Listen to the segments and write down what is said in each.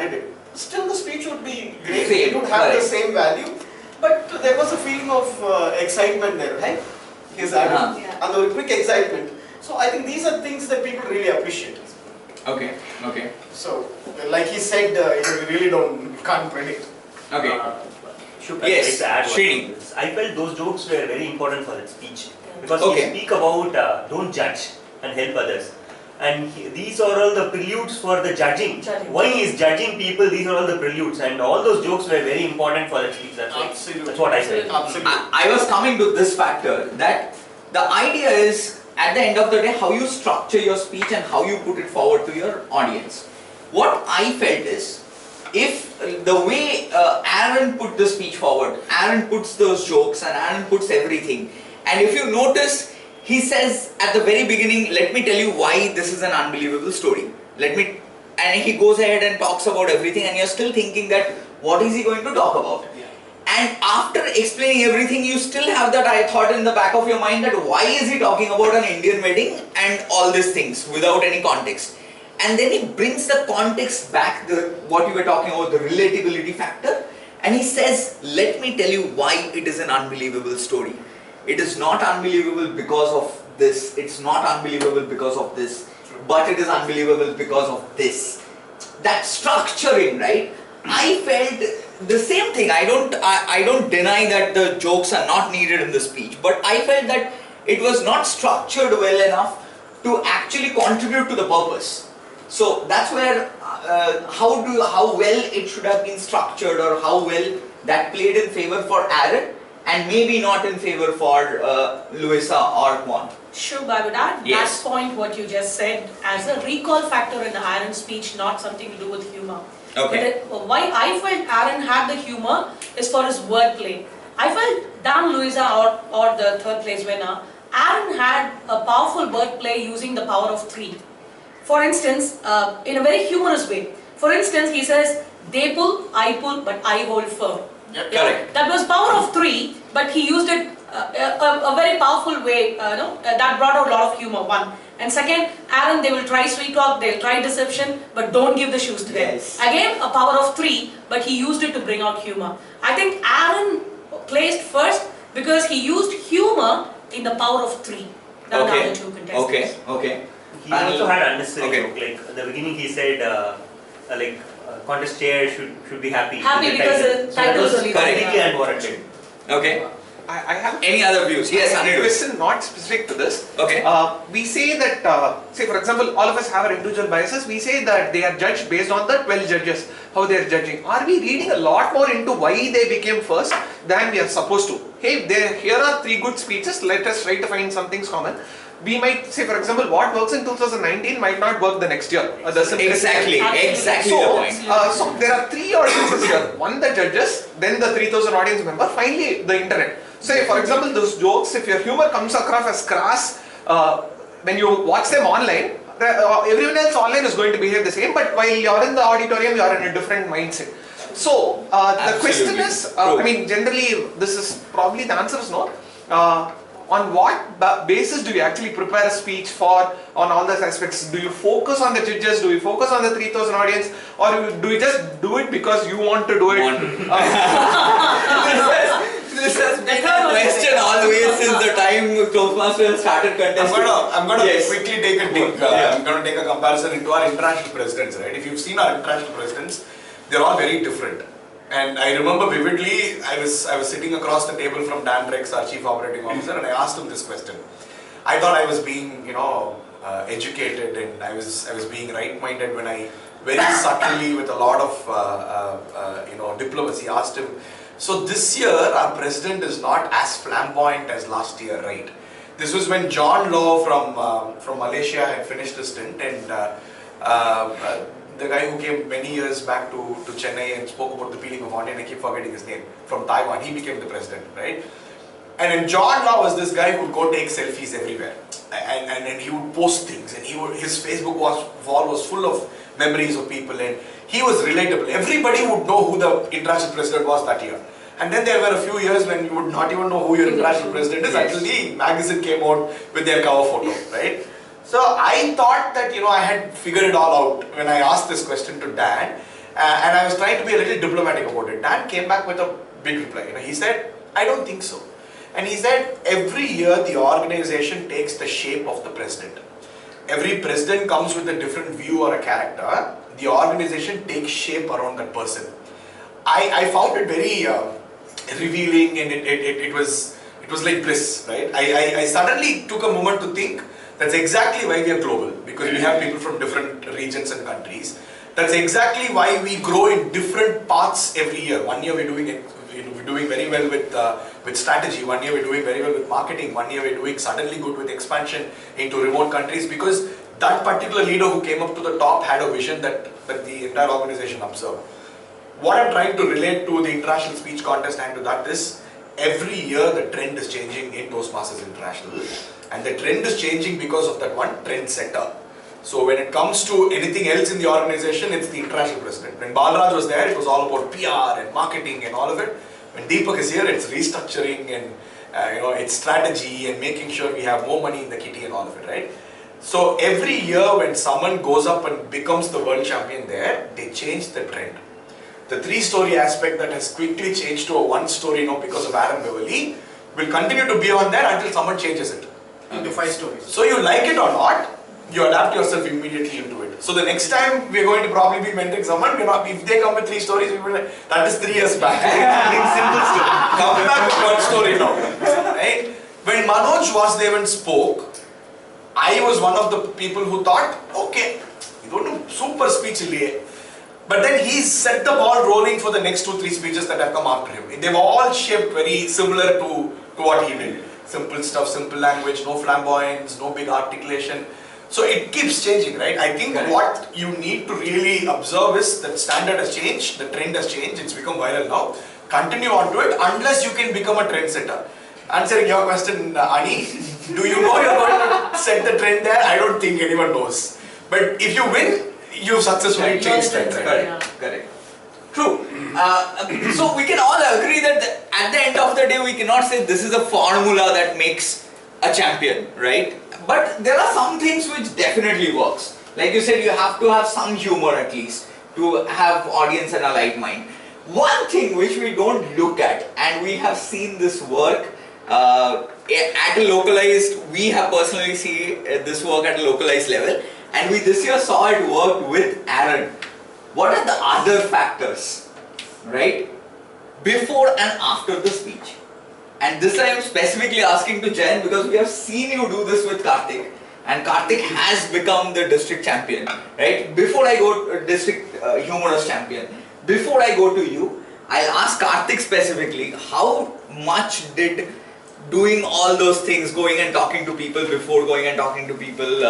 added it. Still the speech would be great, it would have the same value, but there was a feeling of excitement there, right? His added, and a quick excitement. So I think these are things that people really appreciate. Okay, okay. So, like he said, we really can't predict. Okay. Yes, Srini. I felt those jokes were very important for that speech. Because he speak about don't judge and help others. And these are all the preludes for the judging. Why he is judging people, these are all the preludes. And all those jokes were very important for that speech. That's what I said. Absolutely. I was coming to this factor that the idea is, at the end of the day, how you structure your speech and how you put it forward to your audience. What I felt is, if the way Aaron put the speech forward, Aaron puts those jokes and Aaron puts everything, and if you notice, he says at the very beginning, let me tell you why this is an unbelievable story. And he goes ahead and talks about everything, and you're still thinking that, what is he going to talk about? And after explaining everything, you still have that thought in the back of your mind that why is he talking about an Indian wedding and all these things without any context. And then he brings the context back, what you were talking about, the relatability factor, and he says, let me tell you why it is an unbelievable story. It is not unbelievable because of this, it's not unbelievable because of this, but it is unbelievable because of this. That structuring, right? I felt the same thing. I don't deny that the jokes are not needed in the speech, but I felt that it was not structured well enough to actually contribute to the purpose. So that's where how well it should have been structured, or how well that played in favor for Aaron and maybe not in favor for Louisa or Juan. Sure, I would add that point what you just said as a recall factor in Aaron's speech, not something to do with humor. Okay. But why I felt Aaron had the humor is for his wordplay. I felt Dan Louisa or the third place winner, Aaron had a powerful wordplay using the power of three. For instance, in a very humorous way. For instance, he says, they pull, I pull, but I hold firm. Yep, correct. That was power of three, but he used it a very powerful way, that brought out a lot of humor, one. And second, Aaron, they will try sweet talk, they'll try deception, but don't give the shoes to them. Yes. Again, a power of three, but he used it to bring out humor. I think Aaron placed first because he used humor in the power of three than the other two contestants. Okay. He also had unnecessary joke. Like at the beginning, he said, contest chair should be happy. Happy because the title was only completely unwarranted. Okay. I have any other views? Yes, I have a question not specific to this. Okay. We say that, say for example, all of us have our individual biases. We say that they are judged based on the 12 judges, how they are judging. Are we reading a lot more into why they became first than we are supposed to? Hey, here are 3 good speeches, let us try to find something common. We might say, for example, what works in 2019 might not work the next year. Exactly the point. So there are 3 audiences here. One, the judges, then the 3000 audience member, finally the internet. Say for example, those jokes, if your humor comes across as crass, when you watch them online, everyone else online is going to behave the same, but while you're in the auditorium, you're in a different mindset. So the question is, I mean, generally this is probably the answer is no. On what basis do you actually prepare a speech for on all those aspects? Do you focus on the judges? Do you focus on the 3000 audience? Or do you just do it because you want to do it? This has been a question always since the time Toastmaster started contesting. I'm going to quickly take a dig. I'm going to take a comparison into our international presidents, right? If you've seen our international presidents, they're all very different. And I remember vividly, I was sitting across the table from Dan Rex, our chief operating officer, and I asked him this question. I thought I was being, educated, and I was being right-minded when I very subtly, with a lot of diplomacy, asked him. So this year, our president is not as flamboyant as last year, right? This was when John Law from Malaysia had finished his stint, and the guy who came many years back to Chennai and spoke about the peeling of onion, I keep forgetting his name, from Taiwan, he became the president, right? And then John Law was this guy who would go take selfies everywhere, and he would post things, and his Facebook wall was full of memories of people, and he was relatable. Everybody would know who the international president was that year. And then there were a few years when you would not even know who your international president is until the magazine came out with their cover photo, right? So I thought that, I had figured it all out when I asked this question to Dan. And I was trying to be a little diplomatic about it. Dan came back with a big reply. He said, I don't think so. And he said, every year the organization takes the shape of the president. Every president comes with a different view or a character. The organization takes shape around that person. I found it very revealing, and it was like bliss, right? I suddenly took a moment to think that's exactly why we are global, because we have people from different regions and countries. That's exactly why we grow in different paths every year. One year we're doing very well with strategy. One year we're doing very well with marketing. One year we're doing suddenly good with expansion into remote countries, because that particular leader who came up to the top had a vision that the entire organization observed. What I'm trying to relate to the International Speech Contest and to that is, every year the trend is changing in Toastmasters International, and the trend is changing because of that one trend setter. So when it comes to anything else in the organization, it's the international president. When Balraj was there, it was all about PR and marketing and all of it. When Deepak is here, it's restructuring and it's strategy and making sure we have more money in the kitty and all of it, right? So every year when someone goes up and becomes the world champion there, they change the trend. The 3-story aspect that has quickly changed to a 1-story now because of Aaron Beverly will continue to be on there until someone changes it into 5 stories. So you like it or not, you adapt yourself immediately into it. So the next time we're going to probably be mentoring someone, if they come with 3 stories, we will like, that is 3 years back. Simple story. Come back with 1 story now. Right? When Manoj Vasudevan spoke, I was one of the people who thought, okay, you don't know, super speech liye. But then he set the ball rolling for the next 2-3 speeches that have come after him. They were all shaped very similar to what he did. Simple stuff, simple language, no flamboyance, no big articulation. So it keeps changing, right? I think what you need to really observe is that standard has changed, the trend has changed, it's become viral now. Continue on to it unless you can become a trendsetter. Answering your question, Ani, do you know you're going to set the trend there? I don't think anyone knows. But if you win, you've successfully changed that trend. Correct. True. So we can all agree that at the end of the day, we cannot say this is a formula that makes a champion, right? But there are some things which definitely works. Like you said, you have to have some humor at least to have audience and a light mind. One thing which we don't look at, and we have seen this work at a localized, we have personally seen this work at a localized level, and we this year saw it work with Aaron. What are the other factors, right, before and after the speech? And this I am specifically asking to Jayan because we have seen you do this with Karthik, and Karthik has become the district champion, right? Before I go to district humorous champion, before I go to you, I'll ask Karthik specifically, how much did doing all those things, going and talking to people before, going and talking to people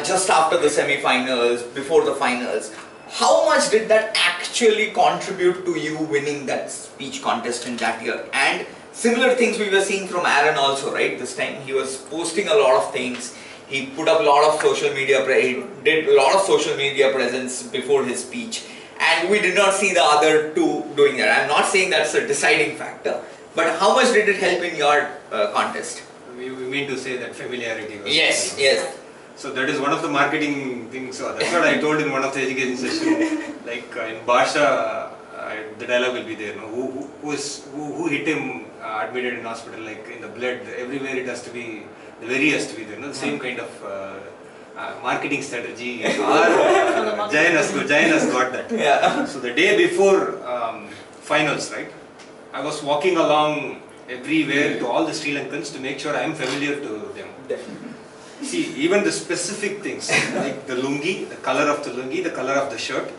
just after the semi-finals, before the finals, how much did that actually contribute to you winning that speech contest in that year? And similar things we were seeing from Aaron also, right? This time he was posting a lot of things. He put up a lot of social media, he did a lot of social media presence before his speech. And we did not see the other two doing that. I'm not saying that's a deciding factor, but how much did it help in your contest? We mean to say that familiarity. Yes, yes. So that is one of the marketing things. So that's what I told in one of the education sessions. Like in Basha, the dialogue will be there. No? Who hit him admitted in hospital? Like in the blood, everywhere it has to be. The very has to be there. No? The same kind of marketing strategy. Jayan has got that. Yeah. So the day before finals, right? I was walking along everywhere to all the Sri Lankans to make sure I am familiar to them. Definitely. See, even the specific things like the lungi, the color of the lungi, the color of the shirt,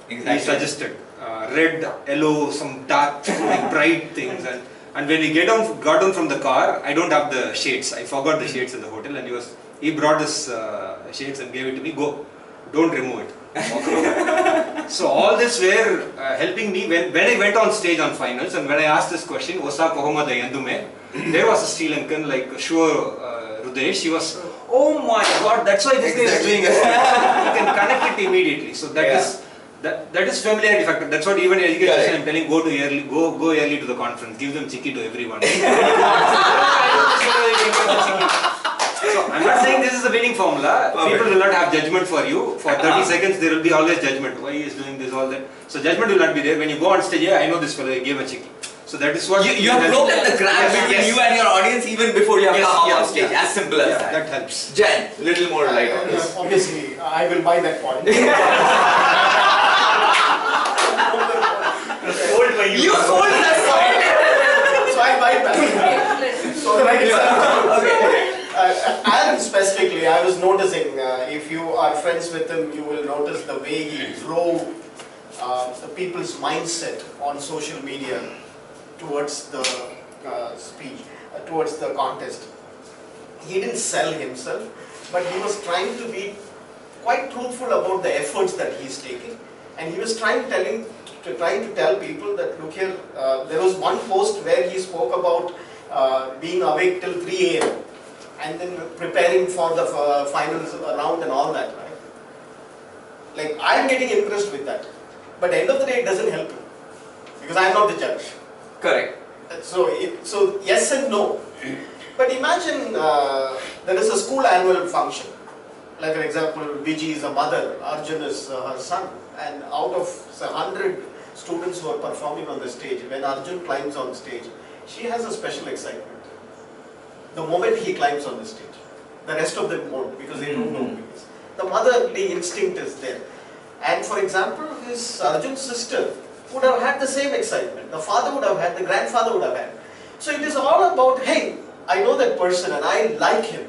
Exactly. he suggested red, yellow, some dark, like bright things. And when we got down from the car, I don't have the shades. I forgot the shades in the hotel, and he brought his shades and gave it to me. Go, don't remove it. Walk around. So all this were helping me when I went on stage on finals, and when I asked this question, Osa Kohoma the Yandume, there was a Sri Lankan like Shua Rudesh. He was, oh my God, that's why this guy is doing it. You can connect it immediately. So that is familiarity factor. That's what even in education I'm telling, go early to the conference, give them chikki to everyone. So I'm not saying this is the winning formula. People will not have judgment for you. For 30 seconds there will be always judgment. Why he is doing this, all that. So judgment will not be there. When you go on stage, yeah, I know this fellow, he gave a chicken. So that is what you have broken the crack between you and your audience even before you have come on stage. As simple as that. That helps. Jen, little more light on this. Obviously, I will buy that point. Sold by you. You sold that point. So I buy that. So the right Okay. Aaron specifically, I was noticing, if you are friends with him, you will notice the way he drove the people's mindset on social media towards the speech, towards the contest. He didn't sell himself, but he was trying to be quite truthful about the efforts that he's taking, and he was trying to tell people that, look here, there was one post where he spoke about being awake till 3 a.m. and then preparing for the finals round and all that, right? Like, I'm getting impressed with that, but at the end of the day, it doesn't help me because I'm not the judge. Correct. So yes and no. But imagine there is a school annual function. Like for example, Viji is a mother, Arjun is her son, and out of 100 students who are performing on the stage, when Arjun climbs on stage, she has a special excitement. The moment he climbs on the stage, the rest of them won't because they don't know who he is. The motherly instinct is there. And for example, his Arjun's sister would have had the same excitement. The father would have had, the grandfather would have had. So it is all about, hey, I know that person and I like him.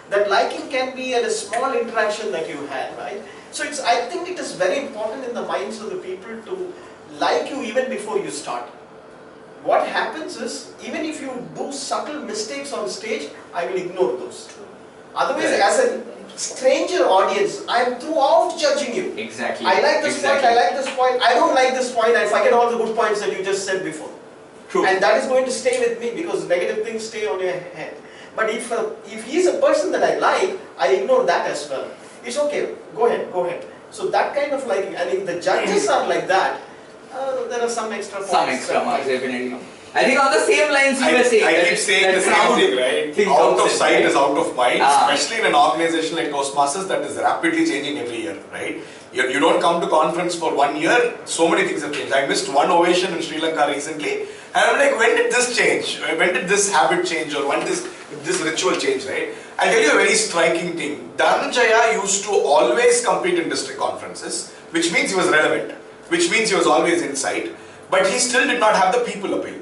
That liking can be a small interaction that you had, right? So I think it is very important in the minds of the people to like you even before you start. What happens is, even if you do subtle mistakes on stage, I will ignore those. Otherwise, as a stranger audience, I am throughout judging you. Exactly. I like this point, I like this point, I don't like this point, I forget all the good points that you just said before. True. And that is going to stay with me because negative things stay on your head. But if he is a person that I like, I ignore that as well. It's okay, go ahead. So that kind of liking, and if the judges are like that, there are some extra points. Some extra marks, definitely. I think on the same lines you were saying. I keep saying the same thing, right? Out of sight is out of mind, especially in an organization like Toastmasters that is rapidly changing every year, right? You don't come to conference for 1 year, so many things have changed. I missed one ovation in Sri Lanka recently, and I'm like, when did this change? When did this habit change, or when did this ritual change, right? I'll tell you a very striking thing. Dhananjaya used to always compete in district conferences, which means he was relevant, which means he was always in sight, but he still did not have the people appeal.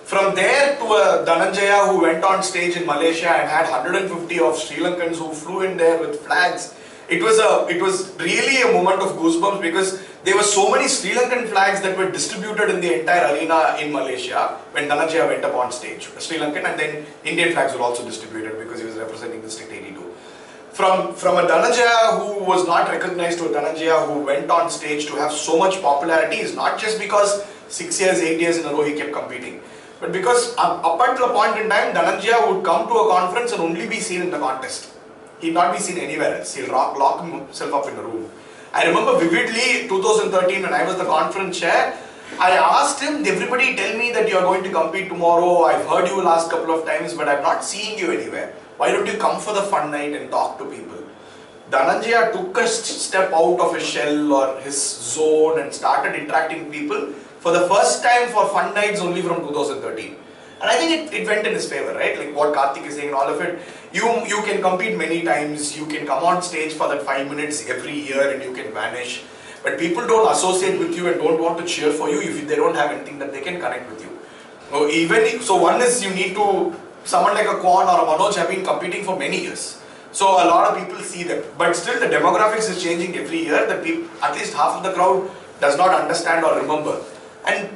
From there to a Dhananjaya who went on stage in Malaysia and had 150 of Sri Lankans who flew in there with flags. It was really a moment of goosebumps because there were so many Sri Lankan flags that were distributed in the entire arena in Malaysia when Dhananjaya went up on stage. Sri Lankan, and then Indian flags were also distributed because he was representing District 82. From a Dhananjaya who was not recognized to a Dhananjaya who went on stage to have so much popularity is not just because 6 years, 8 years in a row he kept competing. But because up until a point in time, Dhananjaya would come to a conference and only be seen in the contest. He'd not be seen anywhere else. He'll lock himself up in a room. I remember vividly 2013 when I was the conference chair, I asked him, everybody tell me that you're going to compete tomorrow. I've heard you last couple of times, but I'm not seeing you anywhere. Why don't you come for the fun night and talk to people? Dhananjaya took a step out of his shell or his zone and started interacting with people for the first time for fun nights only from 2013. And I think it went in his favor, right? Like what Karthik is saying and all of it. You can compete many times, you can come on stage for that 5 minutes every year and you can vanish. But people don't associate with you and don't want to cheer for you if they don't have anything that they can connect with you. So one is you need to, someone like a Kwan or a Manoj have been competing for many years. So a lot of people see them. But still the demographics is changing every year. At least half of the crowd does not understand or remember. And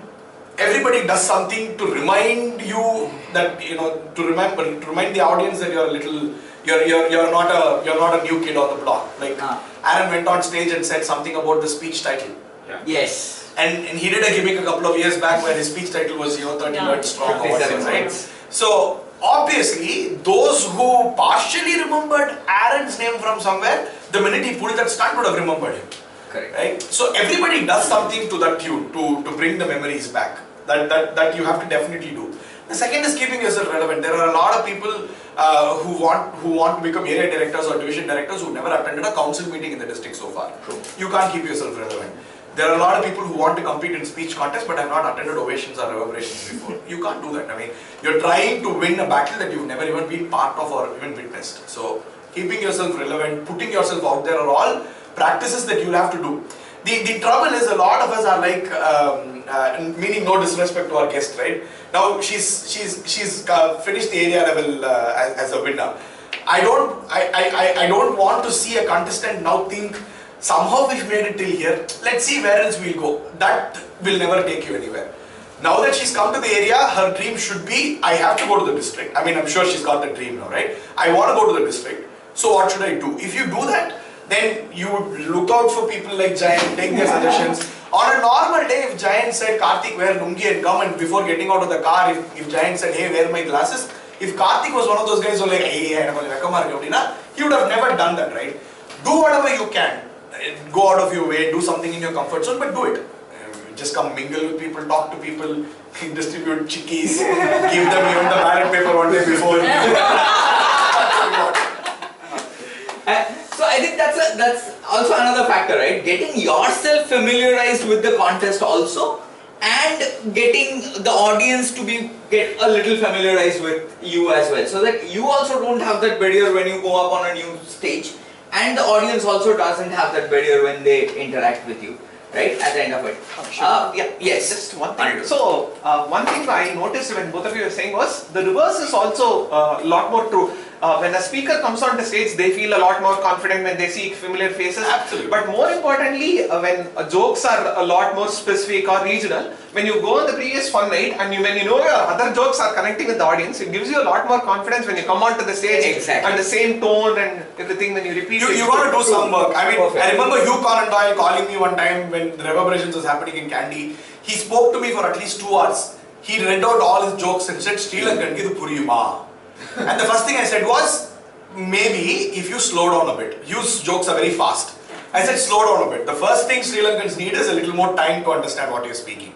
everybody does something to remind you that, to remind the audience that you're not a new kid on the block. Like Aaron went on stage and said something about the speech title. Yeah. Yes. And he did a gimmick a couple of years back where his speech title was 30 words strong or whatever, right? So obviously those who partially remembered Aaron's name from somewhere, the minute he pulled that stunt would have remembered him. Correct. Right? So everybody does something to that tune to bring the memories back. That you have to definitely do. The second is keeping yourself relevant. There are a lot of people who want to become area directors or division directors who never attended a council meeting in the district so far. True. You can't keep yourself relevant. There are a lot of people who want to compete in speech contests but have not attended ovations or reverberations before. You can't do that. I mean, you're trying to win a battle that you've never even been part of or even witnessed. So, keeping yourself relevant, putting yourself out there are all practices that you'll have to do. The trouble is a lot of us are like, meaning no disrespect to our guest, right? Now she's finished the area level as a winner. I don't want to see a contestant now think somehow we've made it till here. Let's see where else we'll go. That will never take you anywhere. Now that she's come to the area, her dream should be, I have to go to the district. I mean, I'm sure she's got the dream now, right? I want to go to the district. So what should I do? If you do that, then you would look out for people like Giant, take their suggestions. On a normal day, if Giant said, Karthik, wear lungi and come, and before getting out of the car, if Giant said, hey, wear my glasses, if Karthik was one of those guys who were like, hey, he would have never done that, right? Do whatever you can. Go out of your way, do something in your comfort zone, but do it. Just come mingle with people, talk to people, distribute chickies, give them even the ballot paper one day before. So I think that's also another factor, right? Getting yourself familiarized with the contest also, and getting the audience to get a little familiarized with you as well, so that you also don't have that barrier when you go up on a new stage, and the audience also doesn't have that barrier when they interact with you, right? At the end of it. Yes. Just one thing. So, one thing I noticed when both of you were saying was, the reverse is also a lot more true. When a speaker comes on the stage, they feel a lot more confident when they see familiar faces. Absolutely. But more importantly, when jokes are a lot more specific or regional, when you go on the previous fun night and when you know your other jokes are connecting with the audience, it gives you a lot more confidence when you come onto the stage. Exactly. And the same tone and everything when you repeat it. You got to do some work. I mean, Perfect. I remember Hugh Conan Doyle calling me one time when the reverberations was happening in Kandy. He spoke to me for at least 2 hours. He read out all his jokes and said, Sri Lankan ki tu puriyuma. And the first thing I said was, maybe if you slow down a bit. Hugh's jokes are very fast. I said, slow down a bit. The first thing Sri Lankans need is a little more time to understand what you're speaking.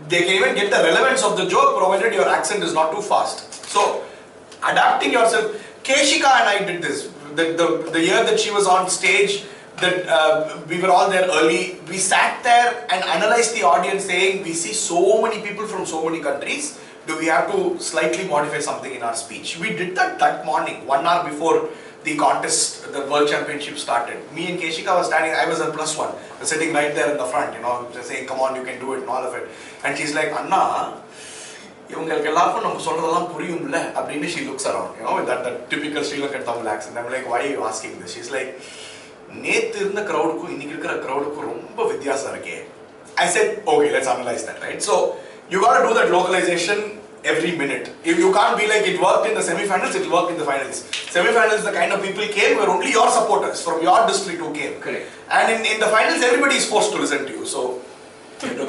They can even get the relevance of the joke provided your accent is not too fast. So, adapting yourself. Keshika and I did this. The year that she was on stage, that we were all there early. We sat there and analyzed the audience saying, we see so many people from so many countries. Do we have to slightly modify something in our speech? We did that morning, 1 hour before the contest, the World Championship started. Me and Keshika was standing, I was a +1, sitting right there in the front, you know, just saying, come on, you can do it and all of it. And she's like, Anna, she looks around, you know, with that typical Sri Lankan Tamil accent. I'm like, why are you asking this? She's like, I said, okay, let's analyze that, right? So, you got to do that localization every minute. If you can't be like, it worked in the semi-finals, it will work in the finals. Semi-finals, the kind of people came were only your supporters from your district who came. Correct. And in the finals, everybody is forced to listen to you. So, True.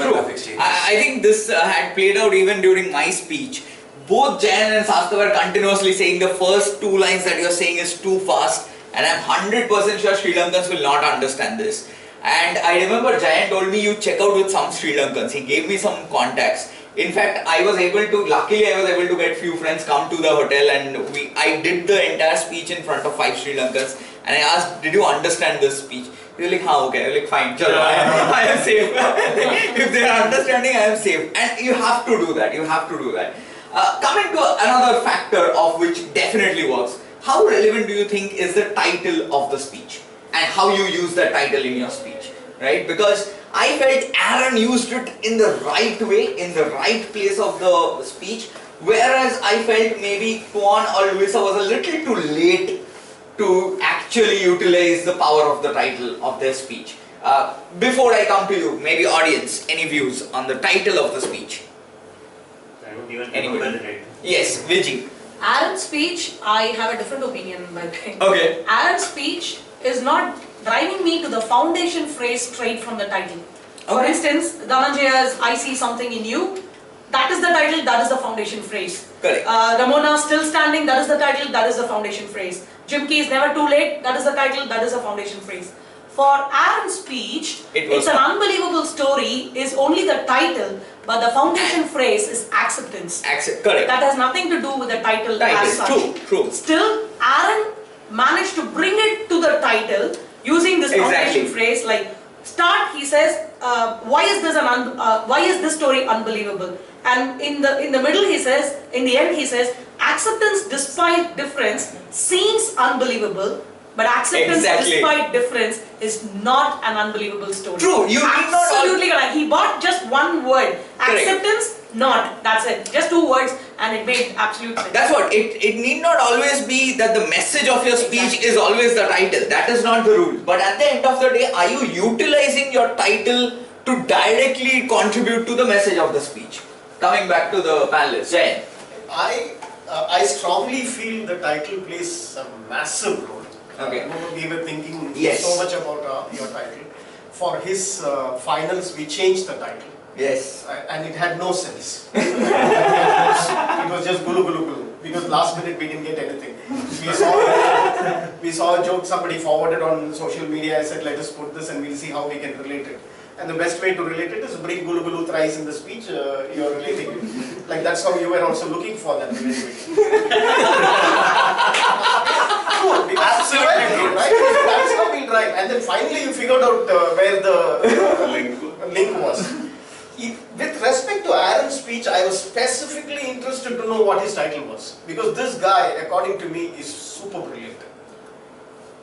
I think this had played out even during my speech. Both Jayan and Sastha were continuously saying the first 2 lines that you're saying is too fast, and I'm 100% sure Sri Lankans will not understand this. And I remember Jayan told me you check out with some Sri Lankans. He gave me some contacts. In fact, luckily I was able to get few friends come to the hotel, and I did the entire speech in front of 5 Sri Lankans, and I asked, did you understand this speech? They were like, okay. I was like, fine, chalo, I am safe. If they are understanding, I am safe. And you have to do that, coming to another factor of which definitely works, how relevant do you think is the title of the speech? And how you use that title in your speech, right? Because I felt Aaron used it in the right way, in the right place of the speech, whereas I felt maybe Tuan or Luisa was a little too late to actually utilize the power of the title of their speech. Before I come to you, maybe audience, any views on the title of the speech? I don't even remember the title. Yes, Vijay. Aaron's speech, I have a different opinion by the way. Okay. Aaron's speech is not driving me to the foundation phrase straight from the title. For instance, Dhananjaya's I see something in you, that is the title, that is the foundation phrase. Correct. Ramona still standing, that is the title, that is the foundation phrase. Jimki is never too late, that is the title, that is the foundation phrase. For Aaron's speech, it's an unbelievable story is only the title, but the foundation phrase is acceptance. Correct. That has nothing to do with the title as such. True. Still, Aaron managed to bring it to the title using this foundation phrase. Like start, he says, why is this story unbelievable? And in the middle, he says, in the end, he says, acceptance despite difference seems unbelievable. But acceptance despite difference is not an unbelievable story. True, you need not. Absolutely correct. He bought just one word. Acceptance, not. That's it. Just two words and it made absolute sense. That's what. It need not always be that the message of your speech is always the title. That is not the rule. But at the end of the day, are you utilizing your title to directly contribute to the message of the speech? Coming back to the panelists. Jay. I strongly feel the title plays a massive role. Okay. We were thinking so much about your title. For his finals, we changed the title. Yes. And it had no sense. It was just gulu gulu gulu. Because last minute we didn't get anything. We saw a joke somebody forwarded on social media. I said, let us put this and we'll see how we can relate it. And the best way to relate it is bring gulu gulu thrice in the speech. You're relating it. Like that's how you were also looking for that Absolutely true, right? That's how we drive. And then finally you figured out where the link was. With respect to Aaron's speech, I was specifically interested to know what his title was. Because this guy, according to me, is super brilliant.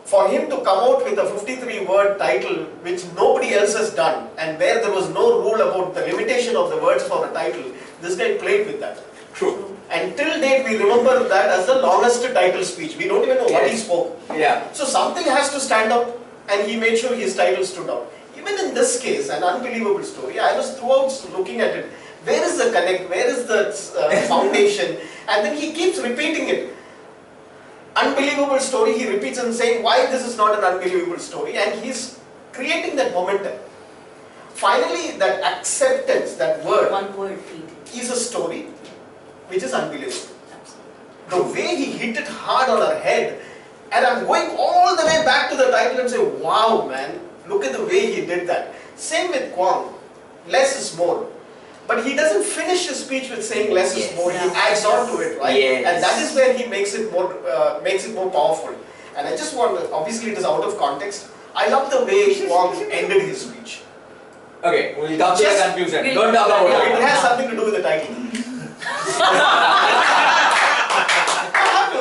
For him to come out with a 53-word title, which nobody else has done, and where there was no rule about the limitation of the words for a title, this guy played with that. True. And till date, we remember that as the longest title speech. We don't even know what he spoke. Yeah. So something has to stand up, and he made sure his title stood out. Even in this case, an unbelievable story, I was throughout looking at it. Where is the connect? Where is the foundation? And then he keeps repeating it. Unbelievable story, he repeats and saying why this is not an unbelievable story, and he's creating that momentum. Finally, that acceptance, that word, one word is a story which is unbelievable. The way he hit it hard on her head, and I'm going all the way back to the title and say, wow man, look at the way he did that. Same with Kwang, less is more. But he doesn't finish his speech with saying less is more. He adds on to it, right? Yes. And that is where he makes it more powerful. And I just want to, obviously it is out of context. I love the way Kwang ended his speech. Okay, we'll come to the conclusion. Don't talk about it. It has something to do with the title.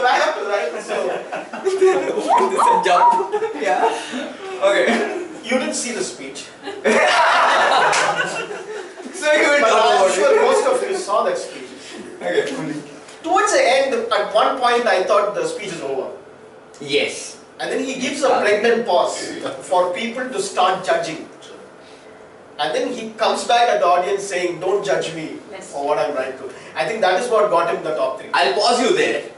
I have to, right? So, This is a jump. Yeah. Okay. you didn't see the speech. So you will But talk I'm about sure it. most of you saw that speech. Okay. Towards the end, at one point I thought the speech is over. Yes. And then he gives a pregnant pause for people to start judging. And then he comes back at the audience saying, don't judge me for what I'm right to. I think that is what got him the top 3. I'll pause you there.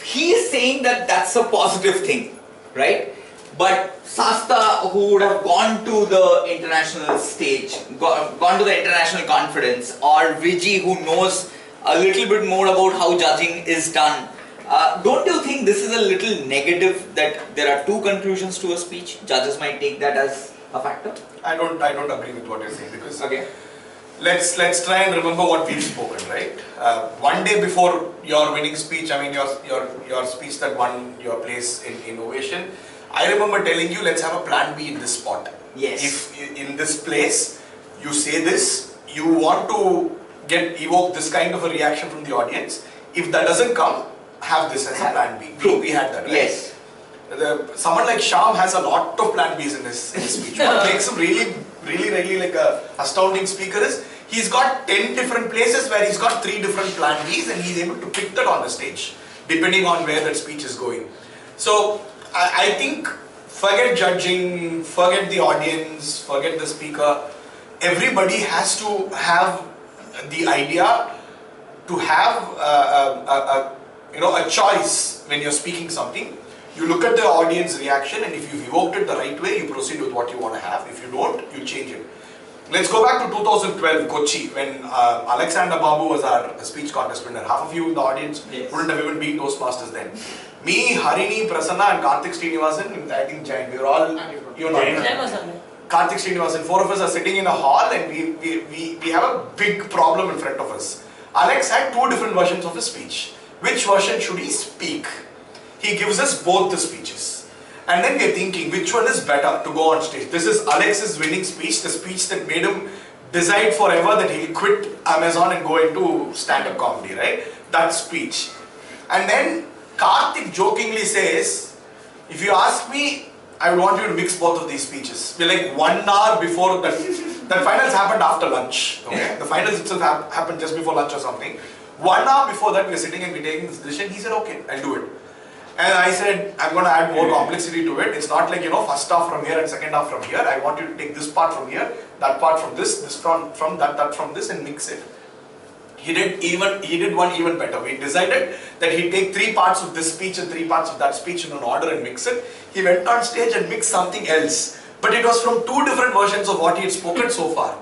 He is saying that that's a positive thing, right? But Sasta, who would have gone to the international stage, gone to the international conference, or Vijay, who knows a little bit more about how judging is done, don't you think this is a little negative that there are two conclusions to a speech? Judges might take that as a factor? I don't agree with what you're saying, because let's try and remember what we've spoken, right? One day before your winning speech, I mean your speech that won your place in Ovation, I remember telling you, let's have a plan B in this spot. Yes. If in this place you say this, you want to evoke this kind of a reaction from the audience. If that doesn't come, have this as a plan B. We had that, right? Yes. Someone like Sham has a lot of plan Bs in his speech. What makes him really like a astounding speaker is he's got 10 different places where he's got 3 different plan Bs, and he's able to pick that on the stage depending on where that speech is going. So I think forget judging, forget the audience, forget the speaker. Everybody has to have the idea to have a choice when you're speaking something. You look at the audience reaction, and if you've evoked it the right way, you proceed with what you want to have. If you don't, you change it. Let's go back to 2012 Kochi, when Alexander Babu was our speech contest winner. Half of you in the audience wouldn't have even been Toastmasters then. Me, Harini, Prasanna and Karthik Srinivasan, I think Jain, we were all, you know, Jai was on it. Karthik Srinivasan, 4 of us are sitting in a hall and we have a big problem in front of us. Alex had 2 different versions of his speech. Which version should he speak? He gives us both the speeches. And then we are thinking, which one is better to go on stage? This is Alex's winning speech, the speech that made him decide forever that he'll quit Amazon and go into stand-up comedy, right? That speech. And then Karthik jokingly says, if you ask me, I would want you to mix both of these speeches. We're like 1 hour before that. That finals happened after lunch. Okay? The finals itself happened just before lunch or something. 1 hour before that, we're sitting and we're taking this decision. He said, okay, I'll do it. And I said, I'm going to add more complexity to it. It's not like, you know, first half from here and second half from here. I want you to take this part from here, that part from this from that from this and mix it. He did one even better. We decided that he'd take 3 parts of this speech and 3 parts of that speech in an order and mix it. He went on stage and mixed something else. But it was from 2 different versions of what he had spoken so far.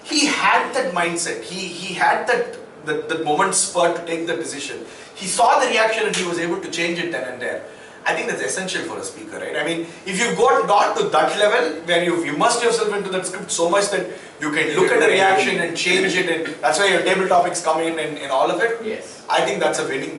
He had that mindset. He had that moment spur to take the decision. He saw the reaction and he was able to change it then and there. I think that's essential for a speaker, right? I mean, if you've got to that level where you've immersed yourself into that script so much that you can look at the reaction and change it, and that's why your table topics come in and all of it. Yes. I think that's a winning